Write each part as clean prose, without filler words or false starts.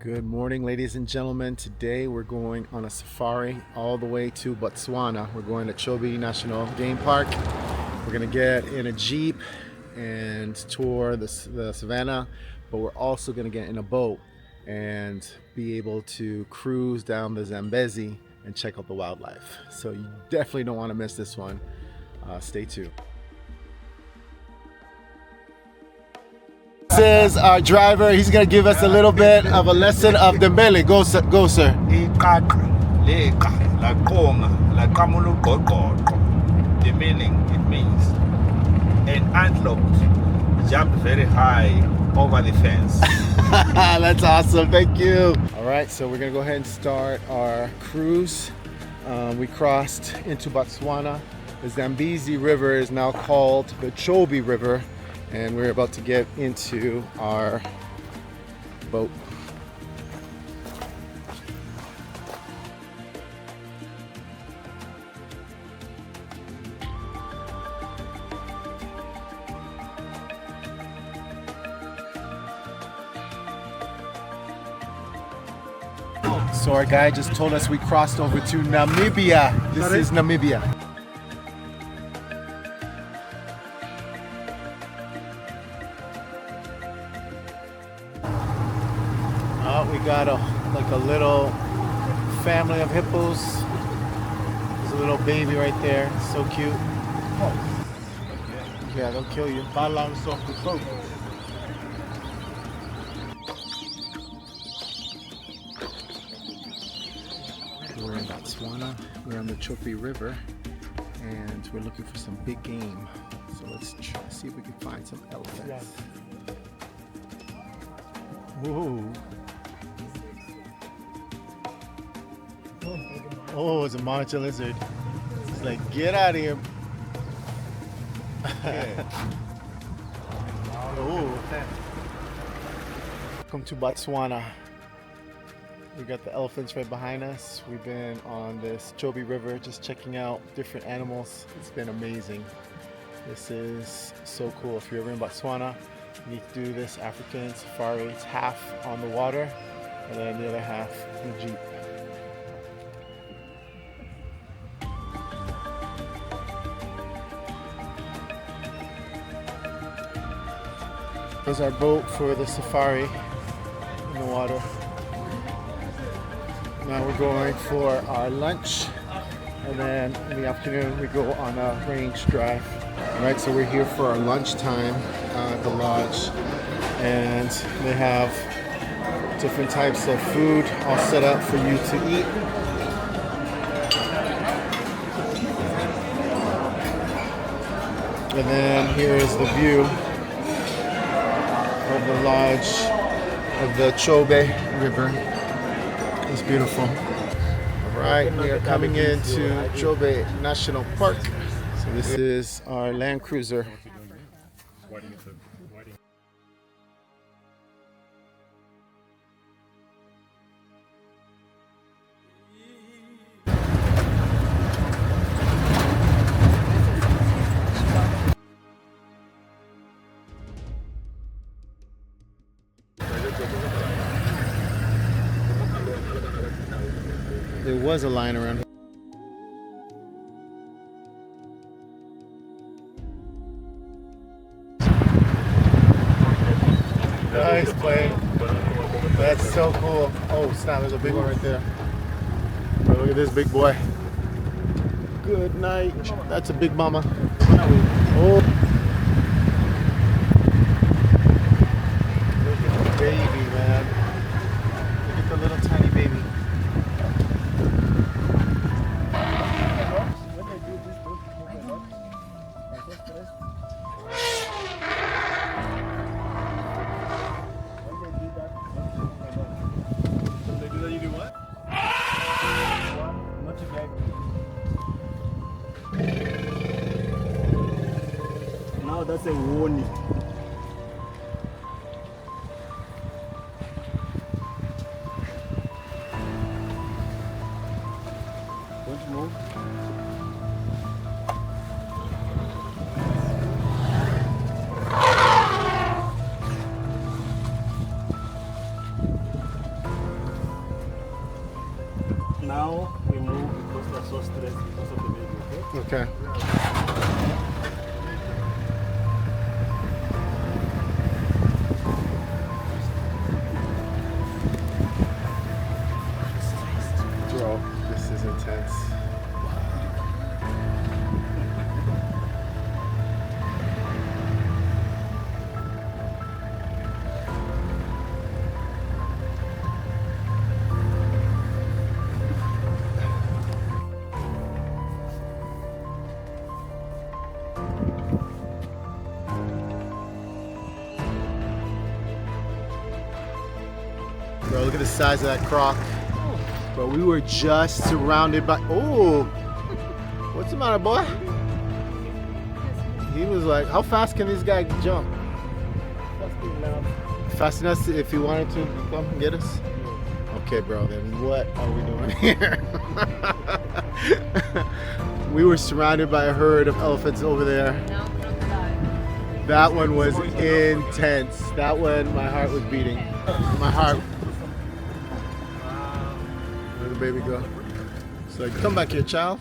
Good morning, ladies and gentlemen. Today we're going on a safari all the way to Botswana. We're going to Chobe National Park. We're gonna get in a Jeep and tour the savannah, but we're also gonna get in a boat and be able to cruise down the Zambezi and check out the wildlife. So you definitely don't want to miss this one. Stay tuned. This is our driver. He's going to give us a little bit of a lesson of the Mbele. Go, sir. The meaning, it means an antelope jumped very high over the fence. That's awesome. Thank you. All right, so we're going to go ahead and start our cruise. We crossed into Botswana. The Zambezi River is now called the Chobe River, and we're about to get into our boat. So our guide just told us we crossed over to Namibia. This is Namibia. We got like a little family of hippos. There's a little baby right there, so cute. Yeah, they'll kill you. Balance off the boat. We're in Botswana. We're on the Chobe River, and we're looking for some big game. So let's try to see if we can find some elephants. Whoa. Oh, it's a monitor lizard. It's like, get out of here. Oh. Welcome to Botswana. We got the elephants right behind us. We've been on this Chobe River just checking out different animals. It's been amazing. This is so cool. If you're ever in Botswana, you need to do this African safari. It's half on the water and then the other half in the Jeep. There's our boat for the safari in the water. Now we're going for our lunch, and then in the afternoon we go on a range drive. All right, so we're here for our lunchtime at the lodge, and they have different types of food all set up for you to eat. And then here is the view of the lodge of the Chobe River. It's beautiful. All right, we are coming into Chobe National Park. So this is our Land Cruiser. There was a line around here. Nice plane. That's so cool. Oh snap, there's a big one right there. Oh, look at this big boy. Good night. That's a big mama. Oh. Look at the baby, man. Look at the little tiny baby. Now that's a warning. Don't move. now we move because they're so stressed because of the baby, okay? Okay. Bro, this is intense. Bro, look at the size of that croc. Bro, we were just surrounded by. Oh, what's the matter, boy? He was like, how fast can this guy jump? Fast enough if he wanted to come and get us? Okay, bro, then what are we doing here? We were surrounded by a herd of elephants over there. That one was intense. That one, my heart was beating. My heart. Where'd the baby go? So come back here, child.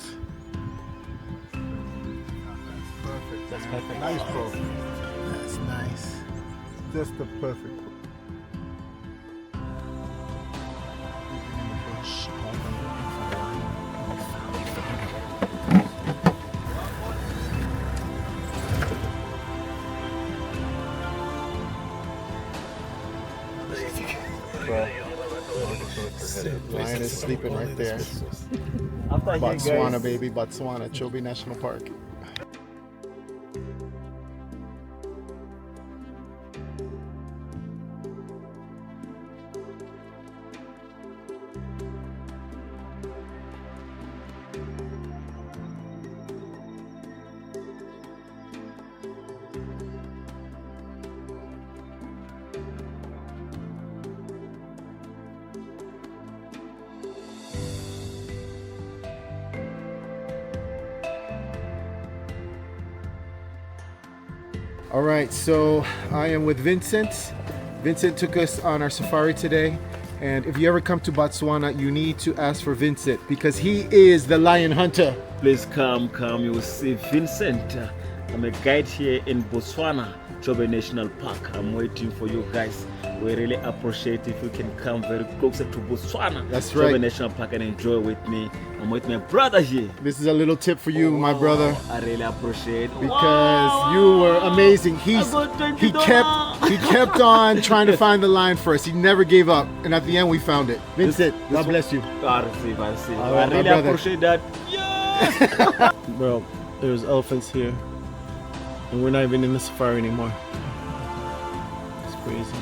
That's perfect. Nice, bro. That's nice. Just the perfect. Lion is sleeping right there. After here, Botswana, guys, baby, Botswana, Chobe National Park. All right, so I am with Vincent. Vincent took us on our safari today. And if you ever come to Botswana, you need to ask for Vincent because he is the lion hunter. please come. You will see Vincent. I'm a guide here in Botswana, Chobe National Park. I'm waiting for you guys. We really appreciate if you can come very closer to Botswana. That's right. Chobe National Park and enjoy with me. I'm with my brother here. This is a little tip for you, my brother, I really appreciate because you were amazing. He kept on trying to find the lion for us. He never gave up, and at the end we found it. Vincent, God bless you. I receive. All I right, really my brother. appreciate that. Bro, there's elephants here, and we're not even in the safari anymore. It's crazy.